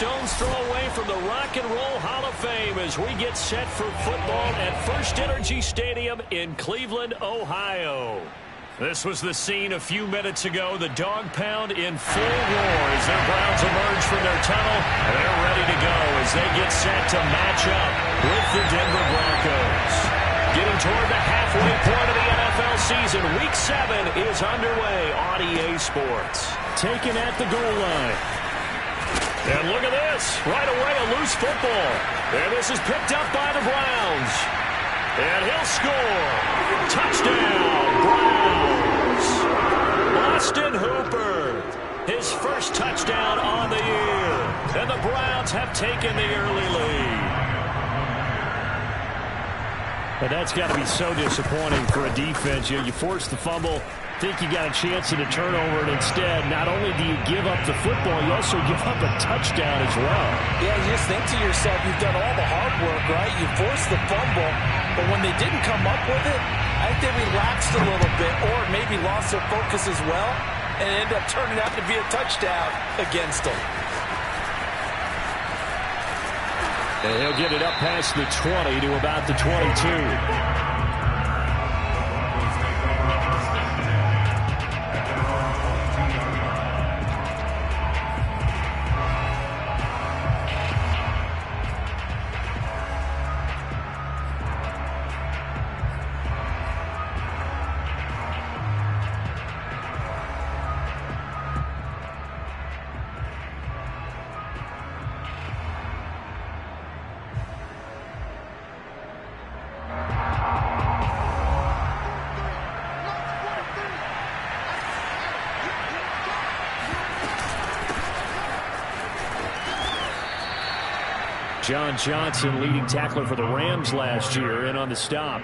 stone's throw away from the Rock and Roll Hall of Fame as we get set for football at First Energy Stadium in Cleveland, Ohio. This was the scene a few minutes ago. The dog pound in full roar as their Browns emerge from their tunnel. They're ready to go as they get set to match up with the Denver Broncos. Getting toward the halfway point of the NFL season, Week 7 is underway on EA Sports. Taken at the goal line. And look at this. Right away, a loose football. And this is picked up by the Browns. And he'll score. Touchdown, Browns. Austin Hooper. His first touchdown on the year. And the Browns have taken the early lead. But that's got to be so disappointing for a defense. You force the fumble, think you got a chance at a turnover, and instead, not only do you give up the football, you also give up a touchdown as well. Yeah, you just think to yourself, you've done all the hard work, right? You forced the fumble, but when they didn't come up with it, I think they relaxed a little bit or maybe lost their focus as well, and it ended up turning out to be a touchdown against them. And he'll get it up past the 20 to about the 22. John Johnson, leading tackler for the Rams last year, in on the stop.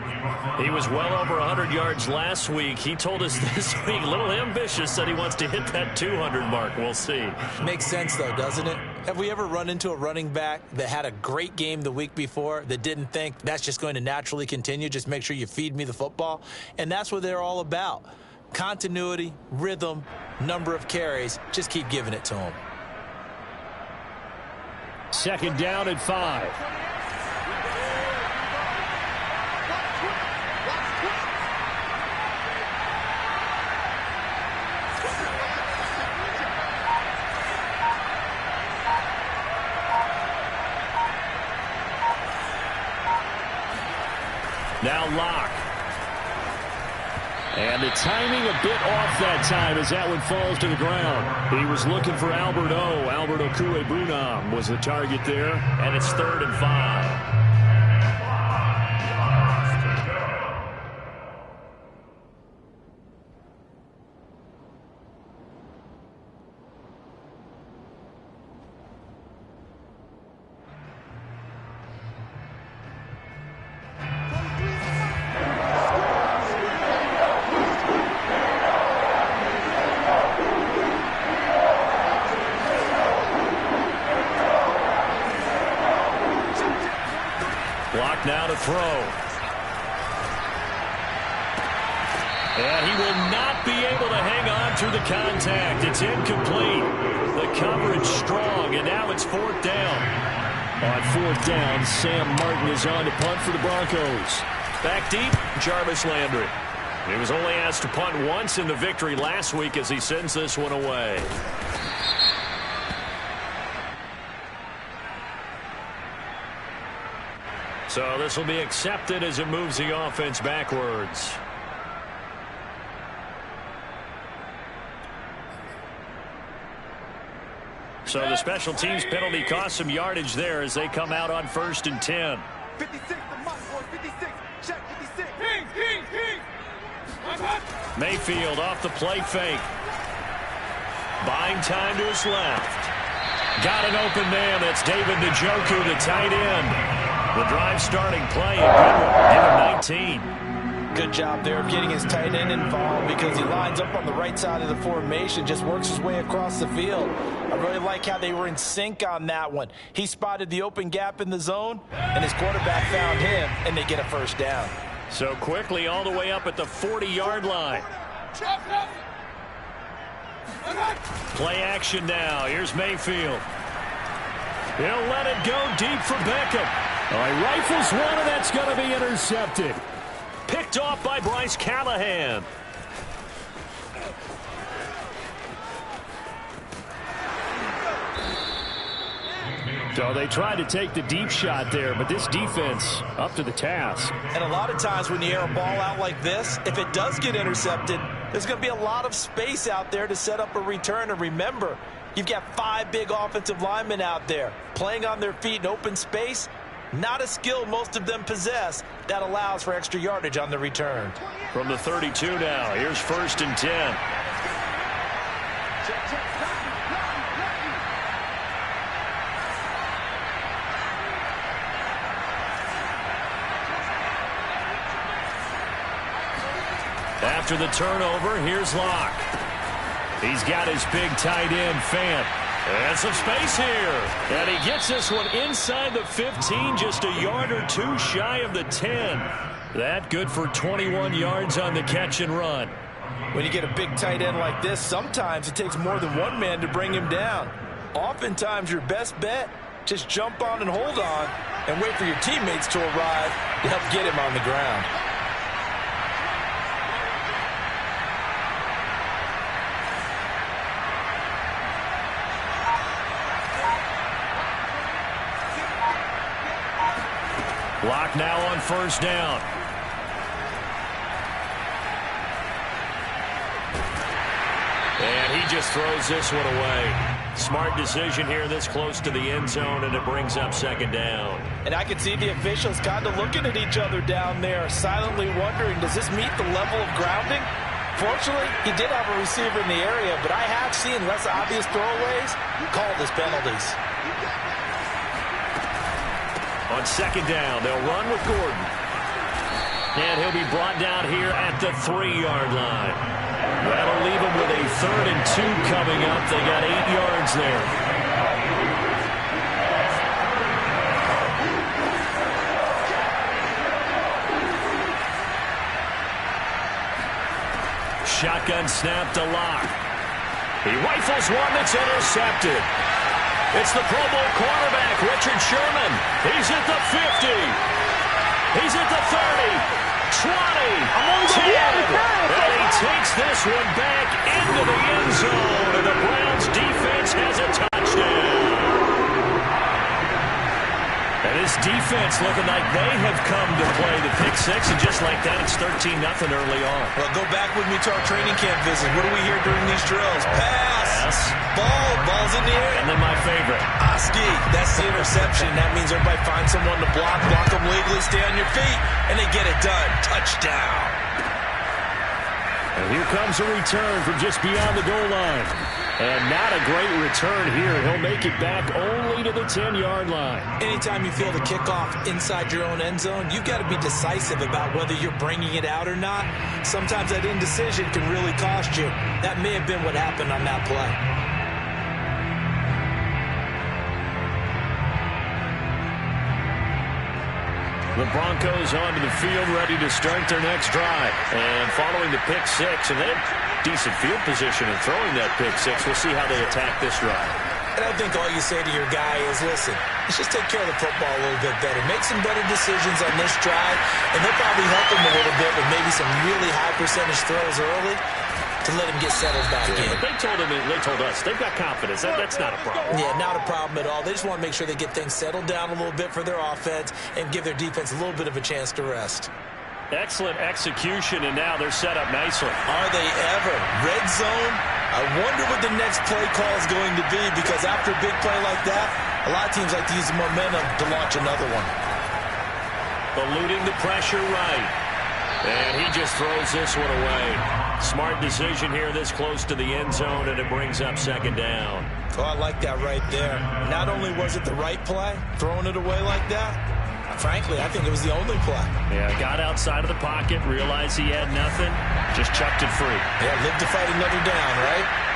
He was well over 100 yards last week. He told us this week, a little ambitious, said he wants to hit that 200 mark. We'll see. Makes sense, though, doesn't it? Have we ever run into a running back that had a great game the week before that didn't think that's just going to naturally continue? Just make sure you feed me the football. And that's what they're all about. Continuity, rhythm, number of carries. Just keep giving it to them. Second down at 5. Now Locke. And the timing a bit off that time as that one falls to the ground. He was looking for Albert O. Albert Okwuegbunam was the target there. And it's 3rd and 5. Now to throw. And he will not be able to hang on through the contact. It's incomplete. The coverage strong, and now it's 4th down. On 4th down, Sam Martin is on to punt for the Broncos. Back deep, Jarvis Landry. He was only asked to punt once in the victory last week as he sends this one away. So this will be accepted as it moves the offense backwards. So the special teams penalty cost some yardage there as they come out on 1st and 10. 56, the mark, boy, 56. Check, 56. Mayfield off the play fake. Buying time to his left. Got an open man. That's David Njoku, the tight end. The drive starting play, a good one, 19. Good job there of getting his tight end involved because he lines up on the right side of the formation, just works his way across the field. I really like how they were in sync on that one. He spotted the open gap in the zone, and his quarterback found him, and they get a 1st down. So quickly all the way up at the 40-yard line. Play action now. Here's Mayfield. He'll let it go deep for Beckham. All right, rifles one, and that's going to be intercepted. Picked off by Bryce Callahan. So they tried to take the deep shot there, but this defense up to the task. And a lot of times when you air a ball out like this, if it does get intercepted, there's going to be a lot of space out there to set up a return. And remember, you've got 5 big offensive linemen out there playing on their feet in open space. Not a skill most of them possess that allows for extra yardage on the return. From the 32 now, here's 1st and 10. After the turnover, here's Locke. He's got his big tight end, Fant. And some space here. And he gets this one inside the 15, just a yard or 2 shy of the 10. That good for 21 yards on the catch and run. When you get a big tight end like this, sometimes it takes more than one man to bring him down. Oftentimes, your best bet, just jump on and hold on and wait for your teammates to arrive to help get him on the ground. Block now on 1st down. And he just throws this one away. Smart decision here this close to the end zone, and it brings up 2nd down. And I can see the officials kind of looking at each other down there, silently wondering, does this meet the level of grounding? Fortunately, he did have a receiver in the area, but I have seen less obvious throwaways called as penalties. On 2nd down, they'll run with Gordon. And he'll be brought down here at the 3-yard line. That'll leave him with a 3rd and 2 coming up. They got 8 yards there. Shotgun snap to Locke. He rifles one that's intercepted. It's the Pro Bowl cornerback, Richard Sherman. He's at the 50. He's at the 30, 20, 10. And he takes this one back into the end zone. And the Browns defense has a touchdown. And this defense looking like they have come to play the pick 6. And just like that, it's 13-0 early on. Well, go back with me to our training camp visit. What do we hear during these drills? Pass. Ball's in the air. And then my favorite. Oski, that's the interception. That means everybody finds someone to block them legally, stay on your feet, and they get it done. Touchdown. And here comes a return from just beyond the goal line. And not a great return here. He'll make it back only to the 10-yard line. Anytime you feel the kickoff inside your own end zone, you've got to be decisive about whether you're bringing it out or not. Sometimes that indecision can really cost you. That may have been what happened on that play. The Broncos onto the field, ready to start their next drive. And following the pick 6, and they have decent field position in throwing that pick 6. We'll see how they attack this drive. And I think all you say to your guy is, listen, let's just take care of the football a little bit better. Make some better decisions on this drive, and they'll probably help him a little bit with maybe some really high percentage throws early to let him get settled back in. But they told us they've got confidence. That's not a problem. Yeah, not a problem at all. They just want to make sure they get things settled down a little bit for their offense and give their defense a little bit of a chance to rest. Excellent execution, and now they're set up nicely. Are they ever? Red zone? I wonder what the next play call is going to be, because after a big play like that, a lot of teams like to use the momentum to launch another one. Eluding the pressure right. And he just throws this one away. Smart decision here this close to the end zone, and it brings up 2nd down. Oh, I like that right there. Not only was it the right play, throwing it away like that, frankly, I think it was the only play. Yeah, got outside of the pocket, realized he had nothing, just chucked it free. Yeah, live to fight another down, right?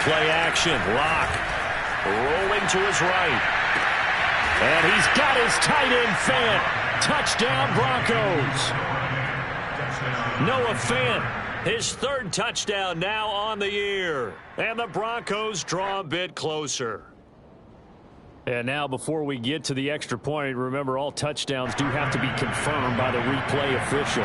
Play action. Locke rolling to his right. And he's got his tight end, Fant. Touchdown, Broncos. Noah Fant, his third touchdown now on the year. And the Broncos draw a bit closer. And now before we get to the extra point, remember all touchdowns do have to be confirmed by the replay official.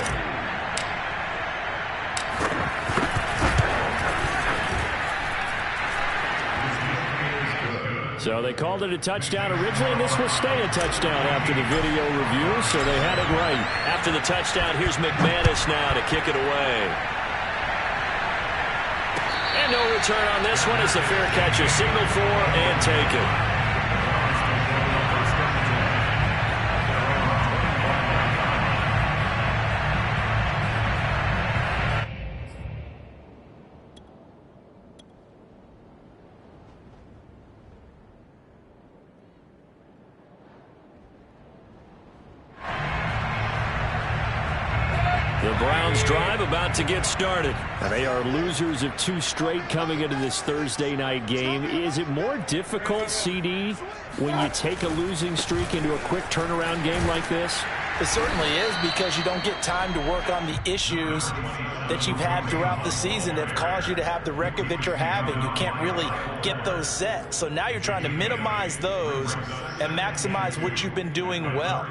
So they called it a touchdown originally, and this will stay a touchdown after the video review, so they had it right. After the touchdown, here's McManus now to kick it away. And no return on this one as the fair catch is signaled for and taken. The Browns drive about to get started. They are losers of 2 straight coming into this Thursday night game. Is it more difficult, CD, when you take a losing streak into a quick turnaround game like this? It certainly is, because you don't get time to work on the issues that you've had throughout the season that have caused you to have the record that you're having. You can't really get those set. So now you're trying to minimize those and maximize what you've been doing well.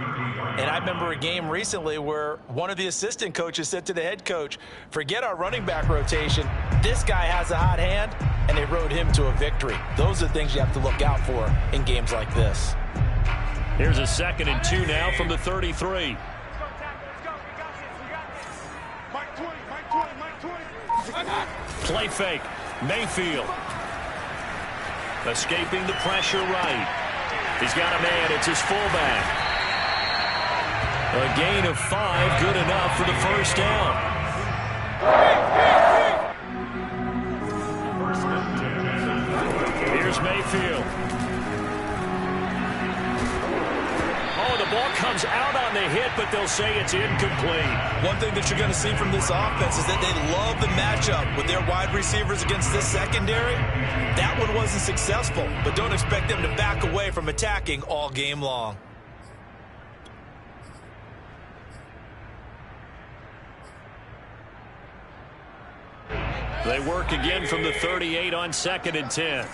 And I remember a game recently where one of the assistant coaches said to the head coach, forget our running back rotation. This guy has a hot hand, and they rode him to a victory. Those are the things you have to look out for in games like this. Here's a 2nd and 2 now from the 33. Play fake. Mayfield. Escaping the pressure right. He's got a man. It's his fullback. A gain of 5, good enough for the first down. Here's Mayfield. Oh, the ball comes out on the hit, but they'll say it's incomplete. One thing that you're going to see from this offense is that they love the matchup with their wide receivers against this secondary. That one wasn't successful, but don't expect them to back away from attacking all game long. They work again from the 38 on 2nd and 10.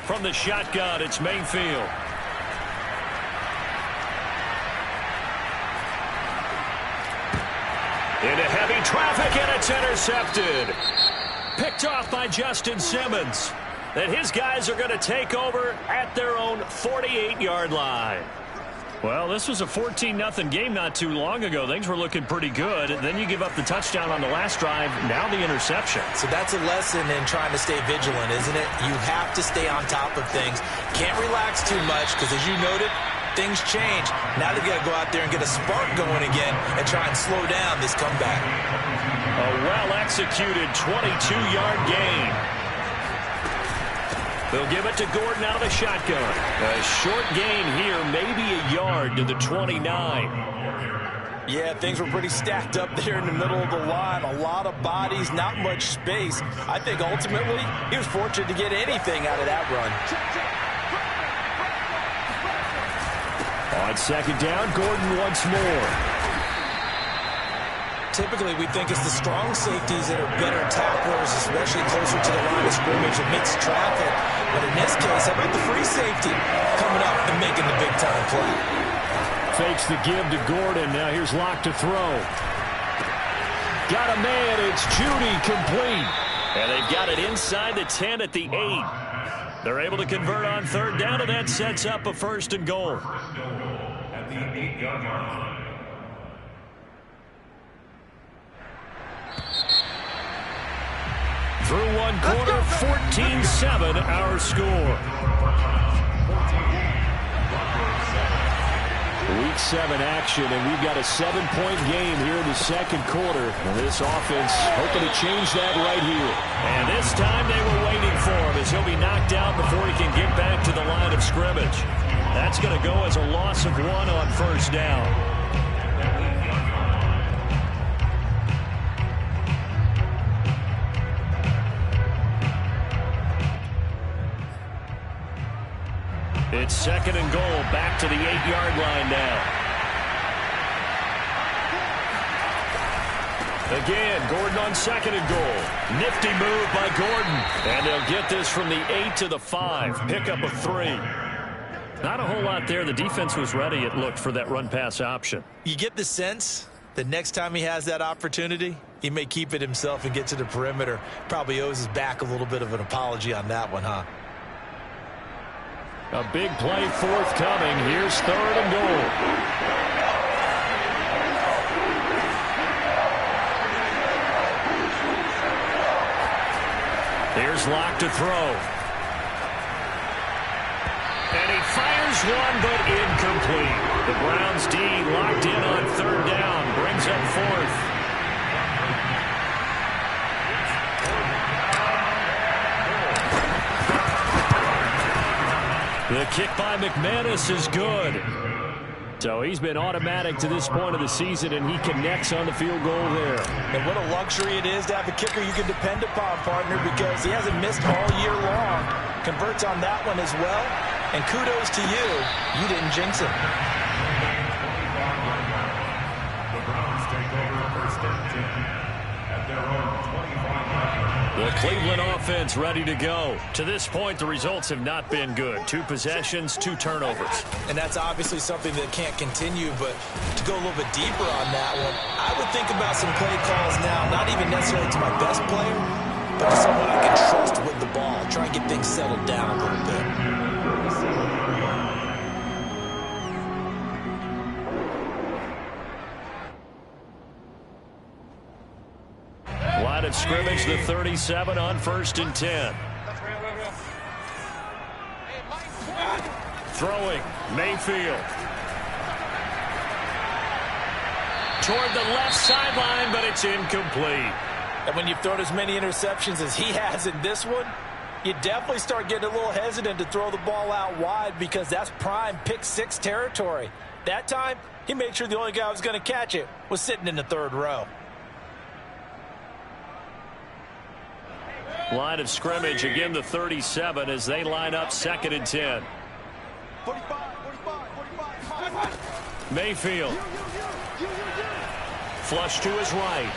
From the shotgun, it's Mayfield. Into heavy traffic, and it's intercepted. Picked off by Justin Simmons. And his guys are going to take over at their own 48-yard line. Well, this was a 14-0 game not too long ago. Things were looking pretty good. Then you give up the touchdown on the last drive. Now the interception. So that's a lesson in trying to stay vigilant, isn't it? You have to stay on top of things. Can't relax too much because, as you noted, things change. Now they've got to go out there and get a spark going again and try and slow down this comeback. A well-executed 22-yard gain. They'll give it to Gordon out of the shotgun. A short gain here, maybe a yard to the 29. Yeah, things were pretty stacked up there in the middle of the line. A lot of bodies, not much space. I think ultimately he was fortunate to get anything out of that run. On 2nd down, Gordon once more. Typically, we think it's the strong safeties that are better tacklers, especially closer to the line of scrimmage amidst traffic. But in this case, how about the free safety coming up and making the big-time play? Fakes the give to Gordon. Now here's Locke to throw. Got a man. It's Judy, complete. And they've got it inside the 10 at the 8. They're able to convert on 3rd down, and that sets up a 1st and goal. At the 8-yard line. Through one quarter, 14-7 our score. Week 7 action, and we've got a 7-point game here in the 2nd quarter. And this offense hoping to change that right here. And this time they were waiting for him as he'll be knocked out before he can get back to the line of scrimmage. That's going to go as a loss of 1 on 1st down. It's 2nd and goal, back to the 8-yard line now. Again, Gordon on 2nd and goal. Nifty move by Gordon. And they'll get this from the 8 to the 5. Pickup of 3. Not a whole lot there. The defense was ready, it looked, for that run-pass option. You get the sense that next time he has that opportunity, he may keep it himself and get to the perimeter. Probably owes his back a little bit of an apology on that one, huh? A big play forthcoming. Here's 3rd and goal. Here's Locke to throw. And he fires one, but incomplete. The Browns D locked in on 3rd down. Brings up 4th. The kick by McManus is good. So he's been automatic to this point of the season, and he connects on the field goal there. And what a luxury it is to have a kicker you can depend upon, partner, because he hasn't missed all year long. Converts on that one as well. And kudos to you. You didn't jinx him. The Browns take over 1st and 10 at their own 25-yard line. The Cleveland offense ready to go. To this point, the results have not been good. 2 possessions, 2 turnovers. And that's obviously something that can't continue, but to go a little bit deeper on that one, I would think about some play calls now, not even necessarily to my best player, but to someone I can trust with the ball. Try and get things settled down a little bit. Line of scrimmage, the 37 on 1st and 10. Throwing, Mayfield. Toward the left sideline, but it's incomplete. And when you've thrown as many interceptions as he has in this one, you definitely start getting a little hesitant to throw the ball out wide because that's prime pick-6 territory. That time, he made sure the only guy who was going to catch it was sitting in the 3rd row. Line of scrimmage, again the 37 as they line up 2nd and 10. 45, 45. Mayfield. Flush to his right.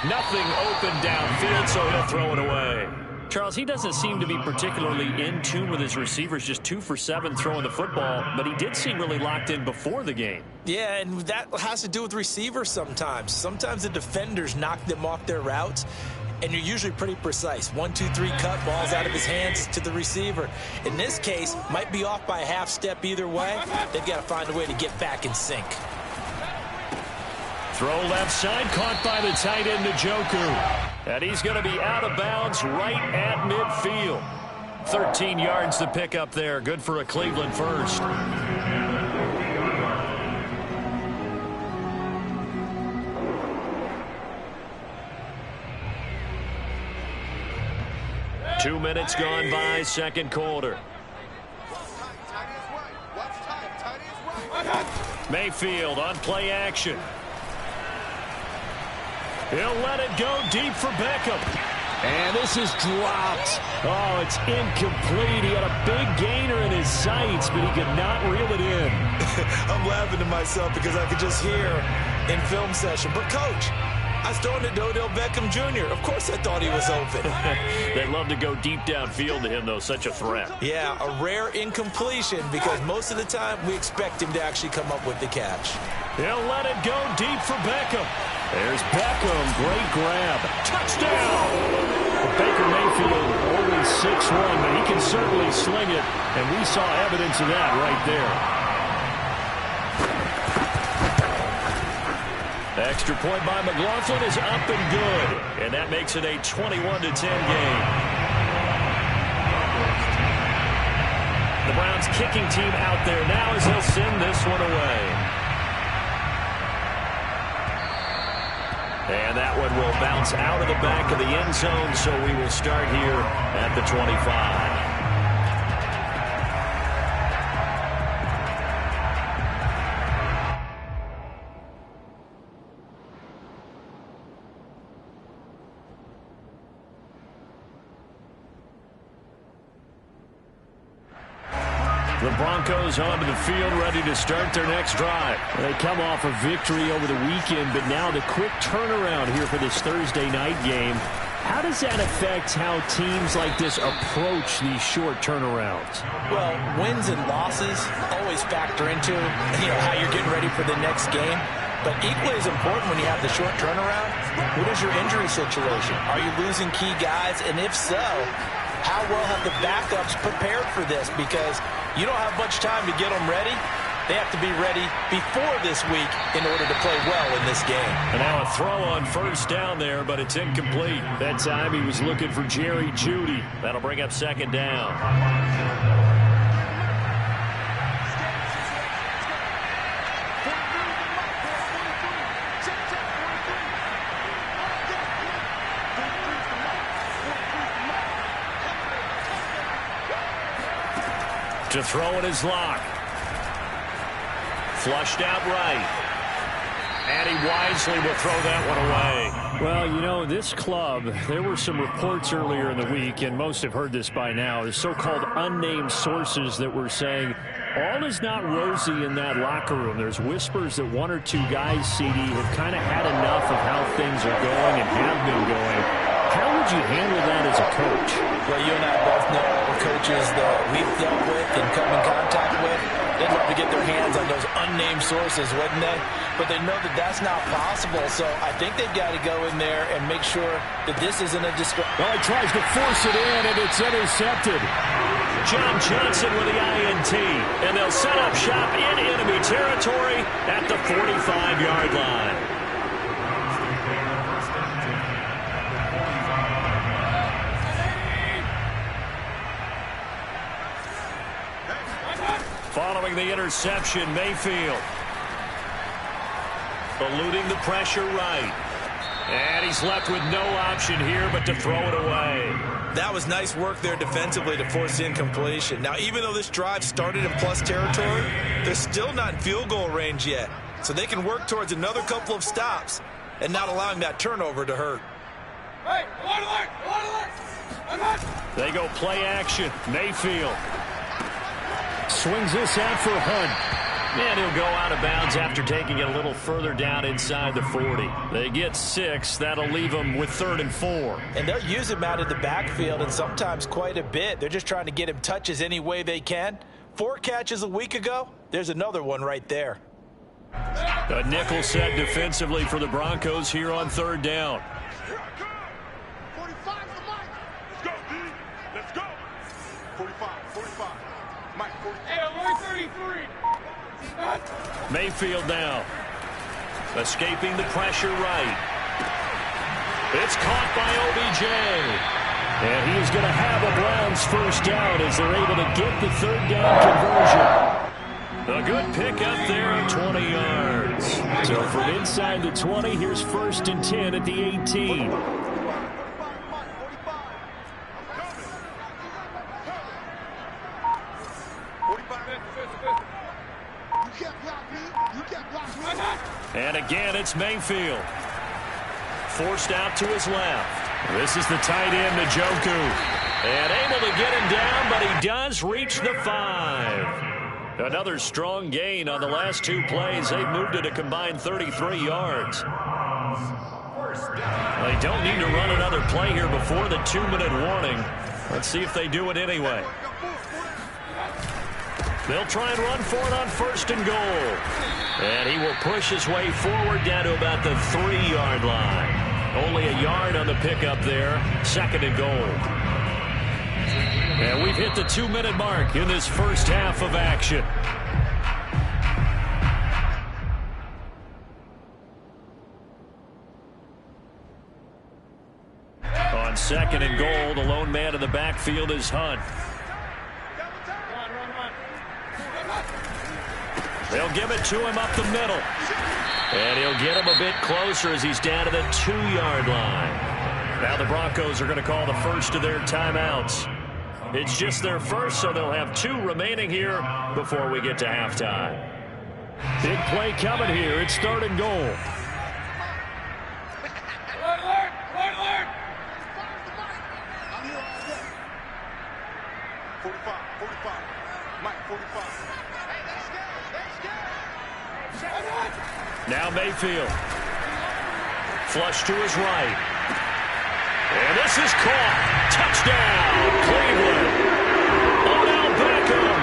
Nothing open downfield, so he'll throw it away. Charles, he doesn't seem to be particularly in tune with his receivers, just 2 for 7 throwing the football, but he did seem really locked in before the game. Yeah, and that has to do with receivers sometimes. Sometimes the defenders knock them off their routes, and you're usually pretty precise. 1, 2, 3 cut, balls out of his hands to the receiver. In this case, might be off by a half step either way. They've got to find a way to get back in sync. Throw left side, caught by the tight end, Njoku. And he's going to be out of bounds right at midfield. 13 yards to pick up there. Good for a Cleveland first. Two minutes gone by, 2nd quarter. Mayfield on play action. He'll let it go deep for Beckham. And this is dropped. Oh, it's incomplete. He had a big gainer in his sights, but he could not reel it in. I'm laughing to myself because I could just hear in film session. But, Coach, I was throwing to Odell Beckham Jr. Of course I thought he was open. They love to go deep downfield to him, though. Such a threat. Yeah, a rare incompletion because most of the time we expect him to actually come up with the catch. He'll let it go deep for Beckham. There's Beckham. Great grab. Touchdown! Baker Mayfield only 6'1", but he can certainly sling it, and we saw evidence of that right there. Extra point by McLaughlin is up and good, and that makes it a 21-10 game. The Browns kicking team out there now as they'll send this one away. And that one will bounce out of the back of the end zone, so we will start here at the 25. The Broncos onto the field, ready to start their next drive. They come off a victory over the weekend, but now the quick turnaround here for this Thursday night game. How does that affect how teams like this approach these short turnarounds? Well, wins and losses always factor into how you're getting ready for the next game. But equally as important when you have the short turnaround, what is your injury situation? Are you losing key guys? And if so, how well have the backups prepared for this? Because you don't have much time to get them ready. They have to be ready before this week in order to play well in this game. And now a throw on first down there, but it's incomplete. That time he was looking for Jerry Jeudy. That'll bring up second down. To throw in his lock. Flushed out right. And he wisely will throw that one away. Well, this club, there were some reports earlier in the week, and most have heard this by now, the so-called unnamed sources that were saying all is not rosy in that locker room. There's whispers that one or two guys, CD, have kind of had enough of how things are going and have been going. How would you handle that as a coach? Well, you and I both know the coaches that we've dealt with and come in contact with. They'd love to get their hands on those unnamed sources, wouldn't they? But they know that that's not possible, so I think they've got to go in there and make sure that this isn't a distraction. Well, he tries to force it in, and it's intercepted. John Johnson with the INT, and they'll set up shop in enemy territory at the 45-yard line. Following the interception, Mayfield eluding the pressure right. And he's left with no option here but to throw it away. That was nice work there defensively to force the incompletion. Now, even though this drive started in plus territory, they're still not in field goal range yet. So they can work towards another couple of stops and not allowing that turnover to hurt. Hey, They go play action. Mayfield swings this out for Hunt. And he'll go out of bounds after taking it a little further down inside the 40. They get 6. That'll leave them with 3rd and 4. And they'll use him out of the backfield, and sometimes quite a bit. They're just trying to get him touches any way they can. 4 catches a week ago. There's another one right there. A nickel set defensively for the Broncos here on 3rd down. 45 for Mike. Let's go, D. Let's go. 45. Mike, 45. Hey, 33. Mayfield now. Escaping the pressure right. It's caught by OBJ. And he is going to have a Browns first down as they're able to get the 3rd down conversion. A good pickup there of 20 yards. So from inside the 20, here's 1st and 10 at the 18. 45. And again, it's Mayfield. Forced out to his left. This is the tight end, Njoku. And able to get him down, but he does reach the 5. Another strong gain on the last 2 plays. They've moved it a combined 33 yards. They don't need to run another play here before the 2-minute warning. Let's see if they do it anyway. They'll try and run for it on 1st and goal. And he will push his way forward down to about the 3-yard line. Only a yard on the pickup there. 2nd and goal. And we've hit the 2-minute mark in this first half of action. On 2nd and goal, the lone man in the backfield is Hunt. They'll give it to him up the middle. And he'll get him a bit closer as he's down to the 2-yard line. Now the Broncos are going to call the first of their timeouts. It's just their first, so they'll have 2 remaining here before we get to halftime. Big play coming here. It's 3rd and goal. Alert! 45. Mike, Now Mayfield. Flush to his right. And this is caught. Touchdown, Cleveland. Odell Beckham.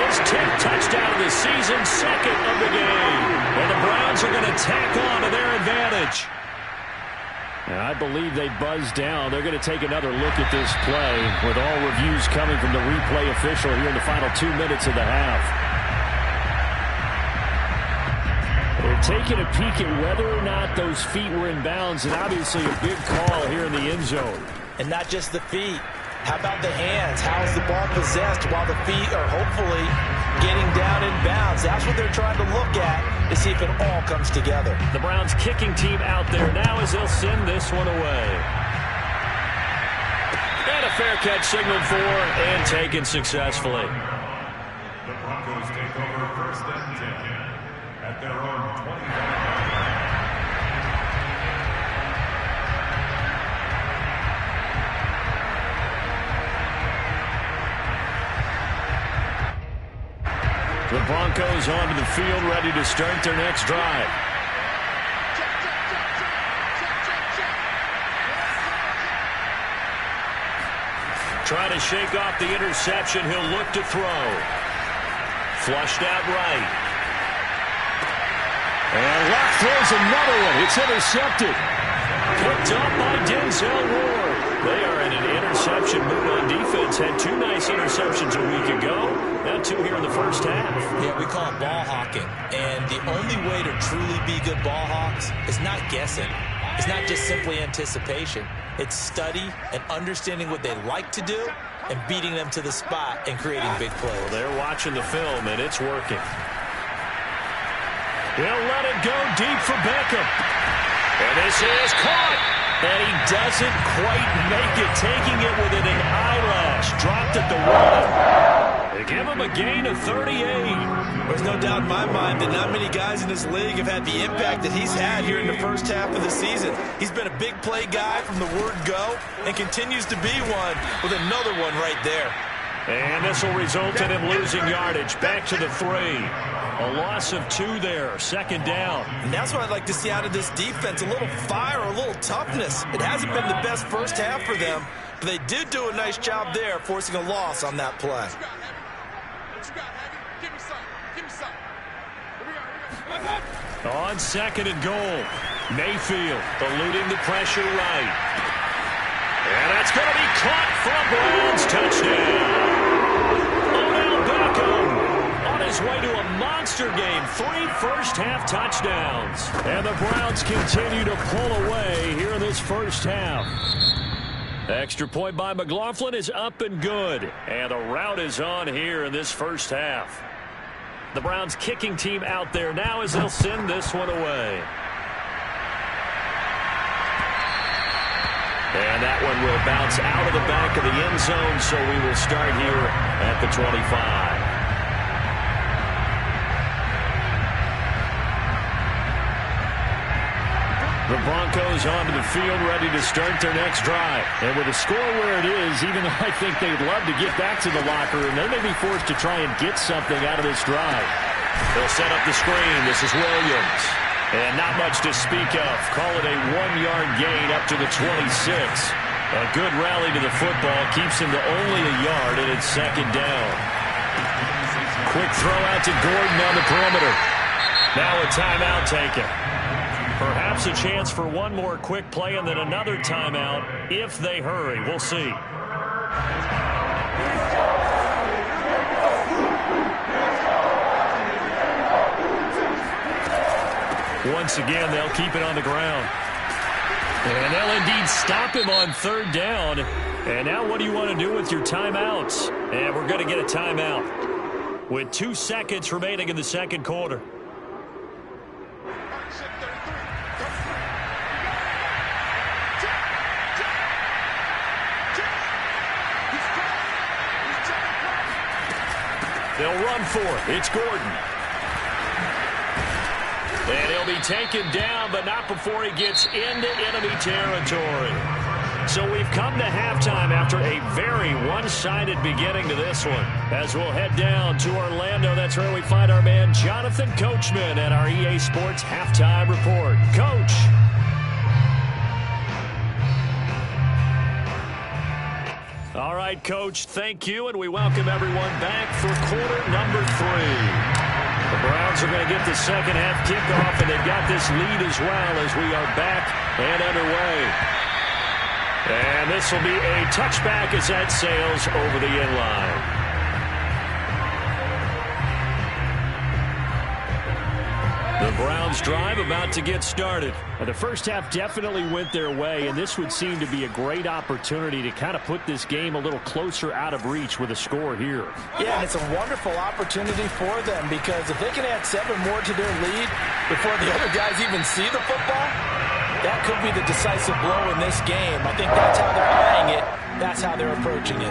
His 10th touchdown of the season, second of the game. And the Browns are going to tack on to their advantage. And I believe they buzzed down. They're going to take another look at this play with all reviews coming from the replay official here in the final 2 minutes of the half. They're taking a peek at whether or not those feet were in bounds, and obviously a big call here in the end zone. And not just the feet. How about the hands? How is the ball possessed while the feet are hopefully getting down in bounds? That's what they're trying to look at to see if it all comes together. The Browns kicking team out there now as they'll send this one away. And a fair catch signaled for and taken successfully. The Broncos take over 1st and 10 at their own 25. The Broncos onto the field, ready to start their next drive. Trying to shake off the interception. He'll look to throw. Flushed out right. And Locke throws another one. It's intercepted. Picked up by Denzel Ward. They are in an interception mood on defense. Had 2 nice interceptions a week ago. Now 2 here in the first half. Yeah, we call it ball hawking. And the only way to truly be good ball hawks is not guessing. It's not just simply anticipation. It's study and understanding what they like to do and beating them to the spot and creating big plays. Well, they're watching the film, and it's working. He'll let it go deep for Beckham. And this is caught. And he doesn't quite make it, taking it within an eyelash. Dropped at the 1. They give him a gain of 38. There's no doubt in my mind that not many guys in this league have had the impact that he's had here in the first half of the season. He's been a big play guy from the word go and continues to be one with another one right there. And this will result in him losing yardage. Back to the 3. A loss of 2 there. 2nd down. And that's what I'd like to see out of this defense. A little fire, a little toughness. It hasn't been the best first half for them, but they did do a nice job there, forcing a loss on that play. On 2nd and goal. Mayfield eluding the pressure right. And that's going to be caught for a Browns touchdown. Odell Beckham on his way to a monster game. 3 first-half touchdowns. And the Browns continue to pull away here in this first half. Extra point by McLaughlin is up and good. And the route is on here in this first half. The Browns kicking team out there now as they'll send this one away. And that one will bounce out of the back of the end zone, so we will start here at the 25. The Broncos onto the field, ready to start their next drive. And with the score where it is, even though I think they'd love to get back to the locker room, they may be forced to try and get something out of this drive. They'll set up the screen. This is Williams. And not much to speak of. Call it a 1-yard gain up to the 26. A good rally to the football keeps him to only a yard, and it's 2nd down. Quick throw out to Gordon on the perimeter. Now a timeout taken. Perhaps a chance for one more quick play and then another timeout if they hurry. We'll see. Once again, they'll keep it on the ground. And they'll indeed stop him on 3rd down. And now what do you want to do with your timeouts? And we're going to get a timeout with 2 seconds remaining in the 2nd quarter. They'll run for it. It's Gordon. And he'll be taken down, but not before he gets into enemy territory. So we've come to halftime after a very one-sided beginning to this one. As we'll head down to Orlando, that's where we find our man Jonathan Coachman at our EA Sports Halftime Report. Coach. All right, Coach, thank you, and we welcome everyone back for quarter number 3. The Browns are going to get the second half kickoff, and they've got this lead as well as we are back and underway. And this will be a touchback as that sails over the inline. The Browns drive about to get started. The first half definitely went their way, and this would seem to be a great opportunity to kind of put this game a little closer out of reach with a score here. Yeah, and it's a wonderful opportunity for them because if they can add 7 more to their lead before the other guys even see the football, that could be the decisive blow in this game. I think that's how they're eyeing it. That's how they're approaching it.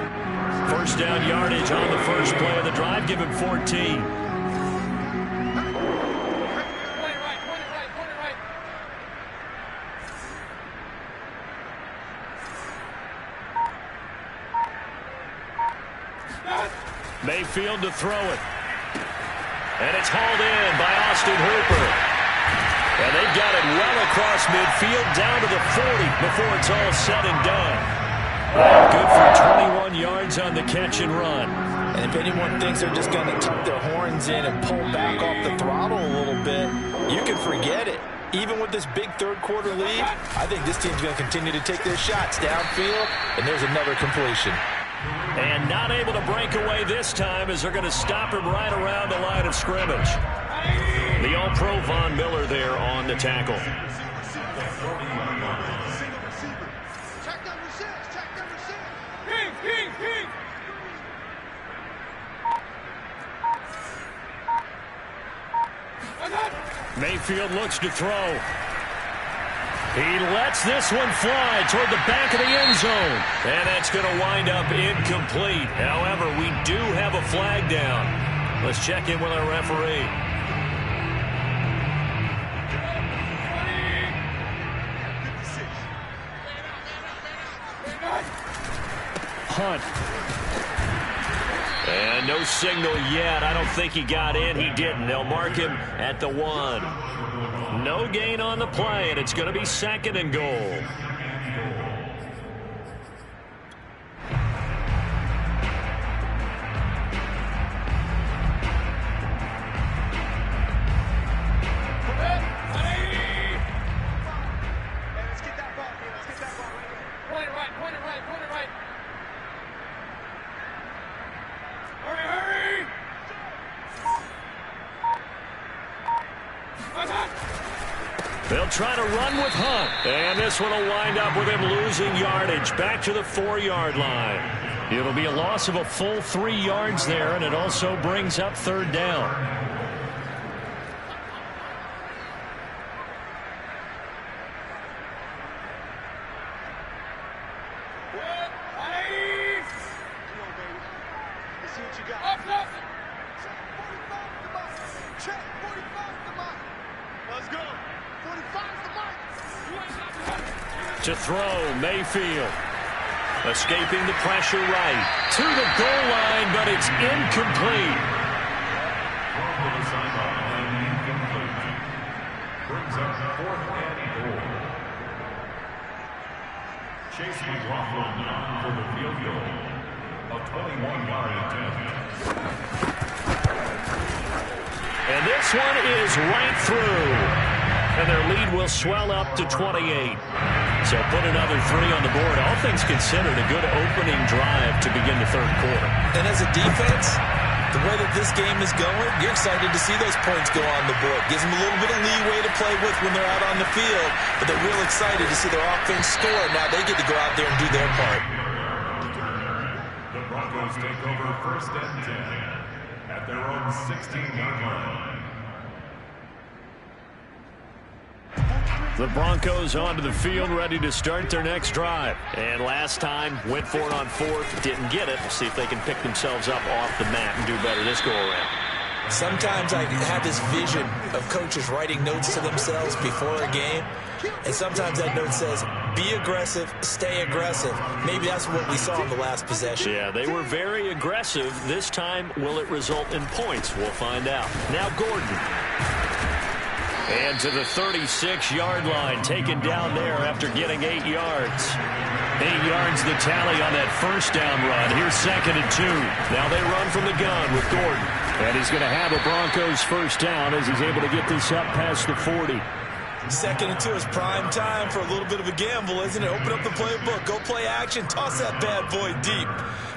First down yardage on the first play of the drive, give him 14. Mayfield to throw it. And it's hauled in by Austin Hooper. And they've got it well across midfield down to the 40 before it's all said and done. Good for 21 yards on the catch and run. And if anyone thinks they're just going to tuck their horns in and pull back off the throttle a little bit, you can forget it. Even with this big third-quarter lead, I think this team's going to continue to take their shots downfield, and there's another completion. And not able to break away this time as they're going to stop him right around the line of scrimmage. The All-Pro Von Miller there on the tackle. Check number 6. Check number 6. King. Mayfield looks to throw. He lets this one fly toward the back of the end zone. And that's going to wind up incomplete. However, we do have a flag down. Let's check in with our referee. Hunt. And no signal yet. I don't think he got in. He didn't. They'll mark him at the 1. No gain on the play, and it's going to be 2nd and goal. They'll try to run with Hunt. And this one will wind up with him losing yardage back to the 4-yard line. It'll be a loss of a full 3 yards there, and it also brings up 3rd down. To throw, Mayfield. Escaping the pressure right. To the goal line, but it's incomplete. Brings up 4th and goal. Chase McLaughlin for the field goal. A 21-yard attempt. And this one is right through. And their lead will swell up to 28. So put another 3 on the board. All things considered, a good opening drive to begin the 3rd quarter. And as a defense, the way that this game is going, you're excited to see those points go on the board. Gives them a little bit of leeway to play with when they're out on the field. But they're real excited to see their offense score. Now they get to go out there and do their part. The Broncos take over 1st and 10 at their own 16-yard line. The Broncos onto the field, ready to start their next drive. And last time, went for it on 4th, didn't get it. We'll see if they can pick themselves up off the mat and do better this go-around. Sometimes I have this vision of coaches writing notes to themselves before a game, and sometimes that note says, be aggressive, stay aggressive. Maybe that's what we saw in the last possession. Yeah, they were very aggressive. This time, will it result in points? We'll find out. Now Gordon. And to the 36-yard line, taken down there after getting 8 yards. 8 yards the tally on that first down run. Here's 2nd and 2. Now they run from the gun with Gordon. And he's going to have a Broncos first down as he's able to get this up past the 40. 2nd and 2 is prime time for a little bit of a gamble, isn't it? Open up the playbook, go play action, toss that bad boy deep.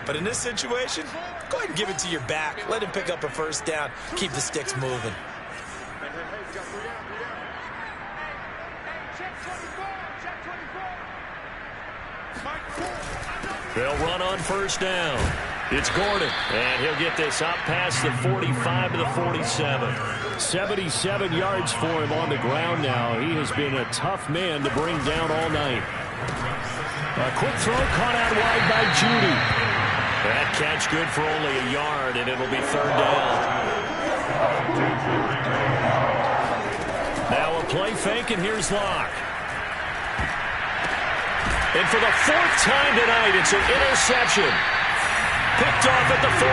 But in this situation, go ahead and give it to your back. Let him pick up a first down. Keep the sticks moving. They'll run on first down. It's Gordon, and he'll get this up past the 45 to the 47. 77 yards for him on the ground now. He has been a tough man to bring down all night. A quick throw caught out wide by Judy. That catch good for only a yard, and it'll be 3rd down. Now a play fake, and here's Locke. And for the 4th time tonight, it's an interception. Picked off at the 40.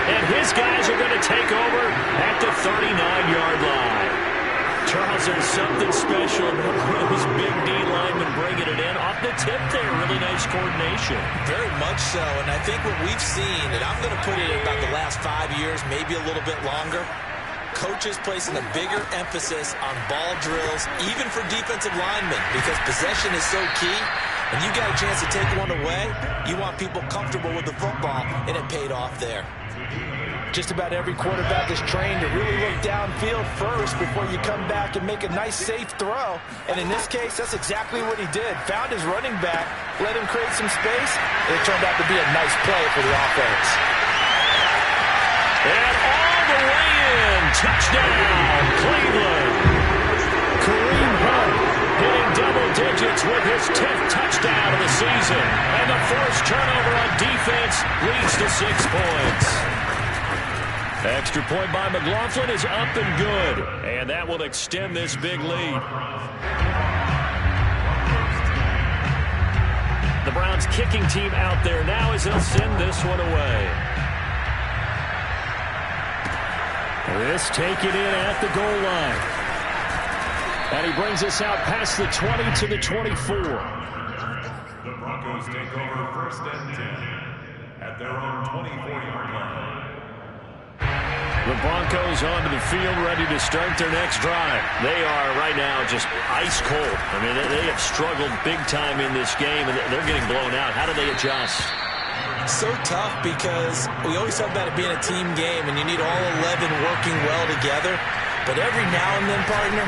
And his guys are going to take over at the 39-yard line. Charles, there's something special about one of those big D linemen bringing it in. Off the tip there, really nice coordination. Very much so, and I think what we've seen, and I'm going to put it in about the last 5 years, maybe a little bit longer, coaches placing a bigger emphasis on ball drills, even for defensive linemen, because possession is so key. And you got a chance to take one away, you want people comfortable with the football, and it paid off there. Just about every quarterback is trained to really look downfield first before you come back and make a nice, safe throw. And in this case, that's exactly what he did. Found his running back, let him create some space, and it turned out to be a nice play for the offense. And all the way in, touchdown, Cleveland. Kareem Hunt hitting double digits with his 10th touchdown of the season. And the forced turnover on defense leads to 6 points. Extra point by McLaughlin is up and good. And that will extend this big lead. The Browns kicking team out there now as they'll send this one away. This taken in at the goal line. And he brings us out past the 20 to the 24. The Broncos take over 1st and 10 at their own 24-yard line. The Broncos onto the field, ready to start their next drive. They are right now just ice cold. I mean, they have struggled big time in this game, and they're getting blown out. How do they adjust? So tough because we always talk about it being a team game, and you need all 11 working well together. But every now and then, partner,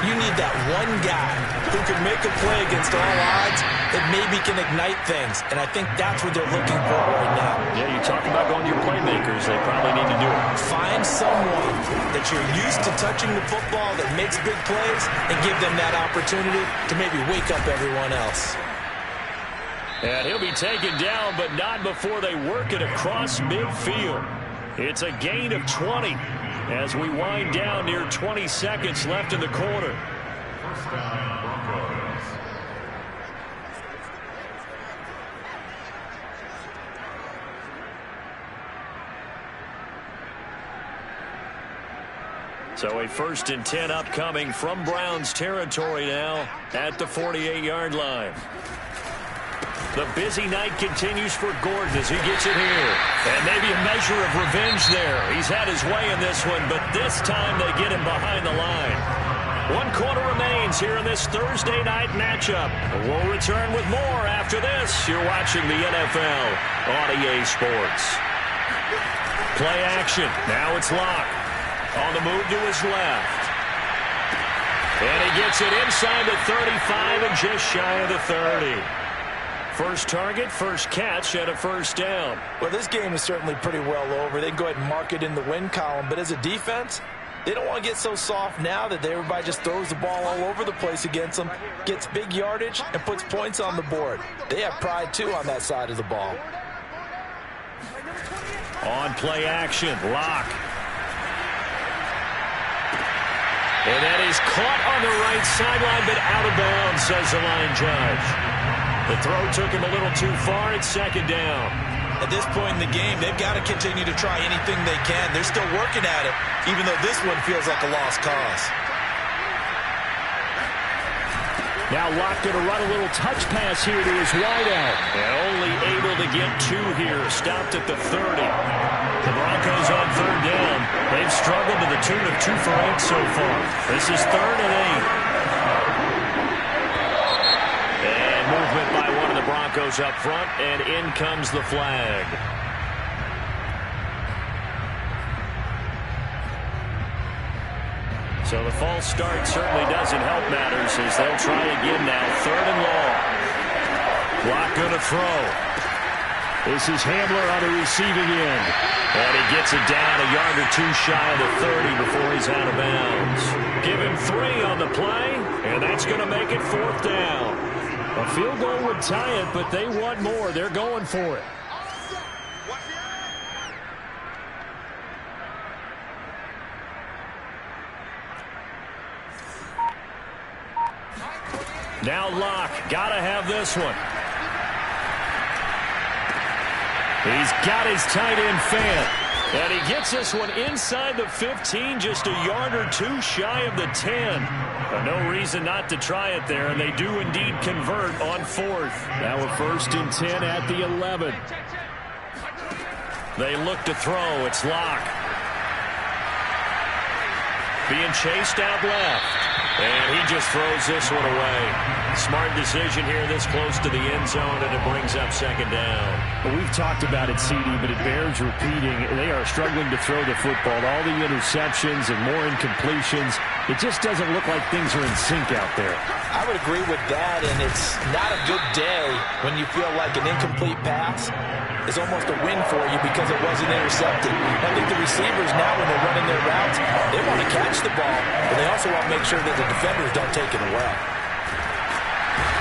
you need that one guy who can make a play against all odds that maybe can ignite things. And I think that's what they're looking for right now. Yeah, you talk about going to your playmakers. They probably need to do it. Find someone that you're used to touching the football that makes big plays and give them that opportunity to maybe wake up everyone else. And he'll be taken down, but not before they work it across midfield. It's a gain of 20 as we wind down near 20 seconds left in the quarter. First down, Broncos. So a 1st and 10 upcoming from Browns territory now at the 48-yard line. The busy night continues for Gordon as he gets it here. And maybe a measure of revenge there. He's had his way in this one, but this time they get him behind the line. 1 quarter remains here in this Thursday night matchup. We'll return with more after this. You're watching the NFL on EA Sports. Play action. Now it's Locke. On the move to his left. And he gets it inside the 35 and just shy of the 30. First target, first catch, and a first down. Well, this game is certainly pretty well over. They can go ahead and mark it in the win column. But as a defense, they don't want to get so soft now that everybody just throws the ball all over the place against them, gets big yardage, and puts points on the board. They have pride, too, on that side of the ball. On play action, Locke. And that is caught on the right sideline, but out of bounds, says the line judge. The throw took him a little too far. It's second down. At this point in the game, they've got to continue to try anything they can. They're still working at it, even though this one feels like a lost cause. Now Locke going to run a little touch pass here to his wideout. And only able to get 2 here. Stopped at the 30. The Broncos on third down. They've struggled to the tune of 2 for 8 so far. This is 3rd and 8. And movement by one of the Broncos up front, and in comes the flag. So the false start certainly doesn't help matters as they'll try again now. 3rd and long. Locke going to throw. This is Hamler on the receiving end. And he gets it down a yard or 2 shy of the 30 before he's out of bounds. Give him 3 on the play, and that's going to make it 4th down. A field goal would tie it, but they want more. They're going for it. Now Locke, gotta have this one. He's got his tight end fan. And he gets this one inside the 15, just a yard or 2 shy of the 10. But no reason not to try it there, and they do indeed convert on 4th. Now a 1st and 10 at the 11. They look to throw. It's Locke. Being chased out left. And he just throws this one away. Smart decision here this close to the end zone, and it brings up 2nd down. Well, we've talked about it, CD, but it bears repeating. They are struggling to throw the football. All the interceptions and more incompletions. It just doesn't look like things are in sync out there. I would agree with that, and it's not a good day when you feel like an incomplete pass is almost a win for you because it wasn't intercepted. I think the receivers now, when they're running their routes, they want to catch the ball, but they also want to make sure that the defenders don't take it away.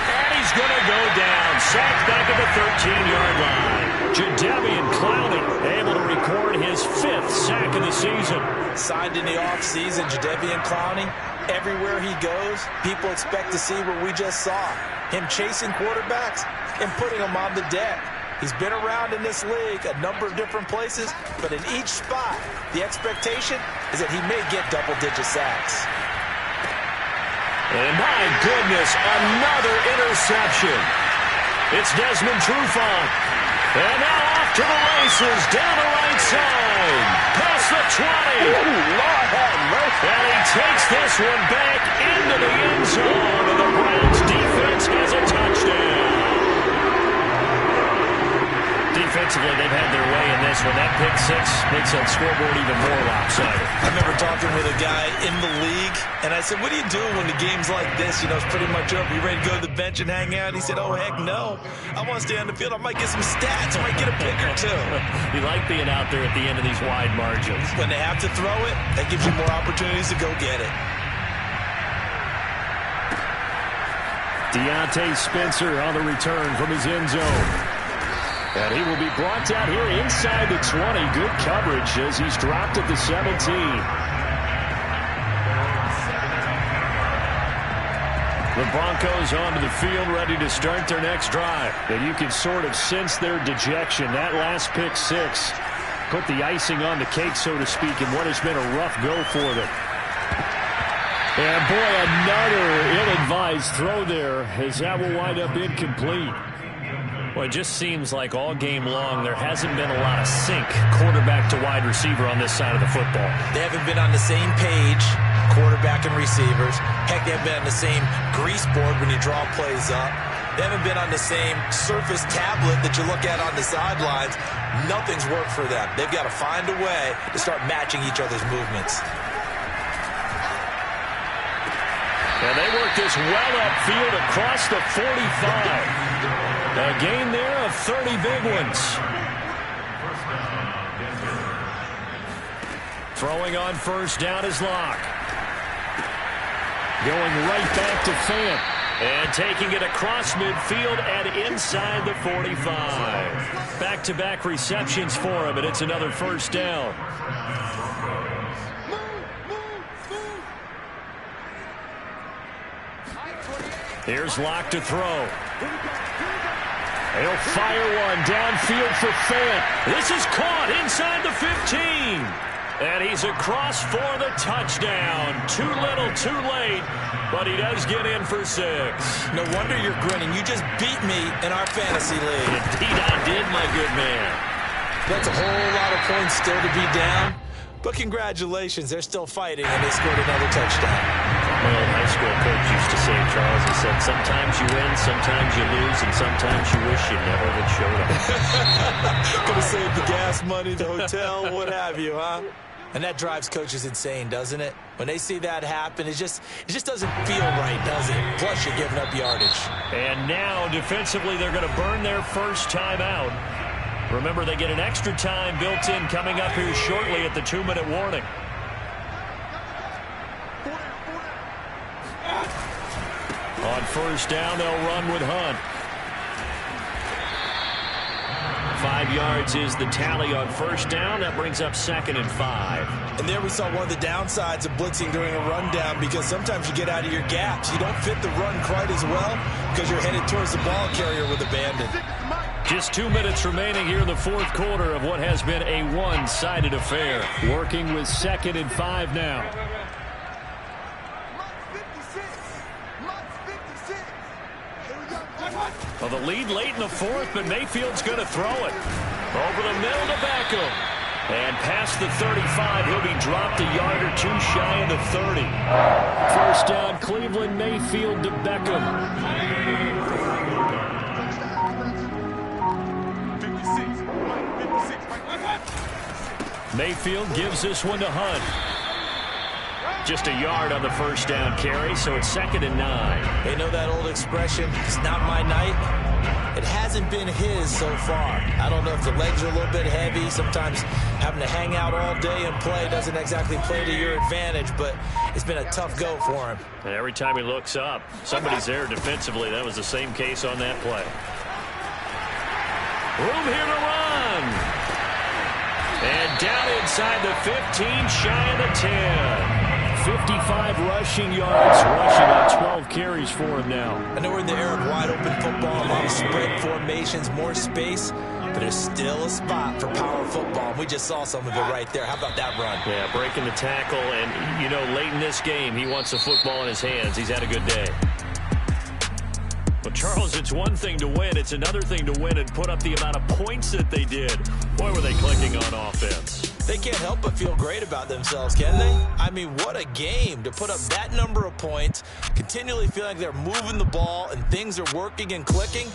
And he's going to go down. Sacked back at the 13-yard line. Jadeveon Clowney able to record his 5th sack of the season. Signed in the offseason, Jadeveon Clowney, everywhere he goes, people expect to see what we just saw. Him chasing quarterbacks and putting them on the deck. He's been around in this league a number of different places, but in each spot, the expectation is that he may get double-digit sacks. And my goodness, another interception. It's Desmond Trufant. And now off to the races, down the right side. Past the 20. And he takes this one back into the end zone. And the Browns defense has a touchdown. Defensively, they've had their way in this one. That pick 6 makes that scoreboard even more lopsided. I remember talking with a guy in the league, and I said, what do you do when the game's like this? You know, it's pretty much over. You ready to go to the bench and hang out? He said, oh, heck no. I want to stay on the field. I might get some stats. I might get a pick or 2. You like being out there at the end of these wide margins. When they have to throw it, that gives you more opportunities to go get it. Deontay Spencer on the return from his end zone. And he will be brought down here inside the 20. Good coverage as he's dropped at the 17. The Broncos onto the field, ready to start their next drive. And you can sort of sense their dejection. That last pick 6 put the icing on the cake, so to speak, in what has been a rough go for them. And boy, another ill-advised throw there as that will wind up incomplete. Well, it just seems like all game long there hasn't been a lot of sync quarterback to wide receiver on this side of the football. They haven't been on the same page, quarterback and receivers. Heck, they haven't been on the same grease board when you draw plays up. They haven't been on the same surface tablet that you look at on the sidelines. Nothing's worked for them. They've got to find a way to start matching each other's movements. And they work this well upfield across the 45. A gain there of 30 big ones. Throwing on 1st down is Locke. Going right back to Fant. And taking it across midfield and inside the 45. Back-to-back receptions for him, and it's another 1st down. Here's Locke to throw. He'll fire one downfield for Fant. This is caught inside the 15. And he's across for the touchdown. Too little, too late, but he does get in for 6. No wonder you're grinning. You just beat me in our fantasy league. Indeed I did, my good man. That's a whole lot of points still to be down. But congratulations, they're still fighting, and they scored another touchdown. My old high school coach used to say, Charles, he said, sometimes you win, sometimes you lose, and sometimes you wish you never would showed up. Gonna save the gas money, the hotel, what have you, huh? And that drives coaches insane, doesn't it? When they see that happen, it just doesn't feel right, does it? Plus, you're giving up yardage. And now, defensively, they're going to burn their first time out. Remember, they get an extra time built in coming up here shortly at the 2-minute warning. On first down, they'll run with Hunt. 5 yards is the tally on first down. That brings up 2nd and 5. And there we saw one of the downsides of blitzing during a rundown, because sometimes you get out of your gaps. You don't fit the run quite as well because you're headed towards the ball carrier with abandon. Just 2 minutes remaining here in the fourth quarter of what has been a one-sided affair. Working with 2nd and 5 now. Well, the lead late in the fourth, but Mayfield's going to throw it. Over the middle to Beckham. And past the 35, he'll be dropped a yard or two shy of the 30. First down, Cleveland. Mayfield to Beckham. 56. Mayfield gives this one to Hunt. Just a yard on the first down carry, so it's 2nd and 9. They know that old expression, it's not my night. It hasn't been his so far. I don't know if the legs are a little bit heavy. Sometimes having to hang out all day and play doesn't exactly play to your advantage, but it's been a tough go for him. And every time he looks up, somebody's there defensively. That was the same case on that play. Room here to run. And down inside the 15, shy of the 10. 55 rushing yards, rushing on 12 carries for him now. I know we're in the era of wide-open football, a lot of spread formations, more space, but there's still a spot for power football. We just saw some of it right there. How about that run? Yeah, breaking the tackle, and, you know, late in this game, he wants the football in his hands. He's had a good day. Well, Charles, it's one thing to win. It's another thing to win and put up the amount of points that they did. Boy, were they clicking on offense. They can't help but feel great about themselves, can they? I mean, what a game to put up that number of points, continually feel like they're moving the ball and things are working and clicking.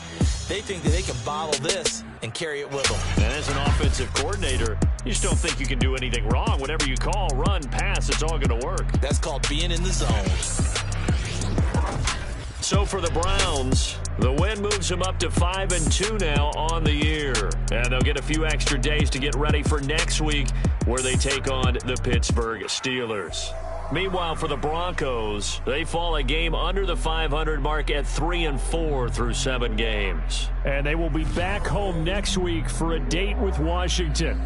They think that they can bottle this and carry it with them. And as an offensive coordinator, you just don't think you can do anything wrong. Whatever you call, run, pass, it's all going to work. That's called being in the zone. So for the Browns, the win moves them up to 5-2 now on the year. And they'll get a few extra days to get ready for next week, where they take on the Pittsburgh Steelers. Meanwhile, for the Broncos, they fall a game under the 500 mark at 3-4 through 7 games. And they will be back home next week for a date with Washington.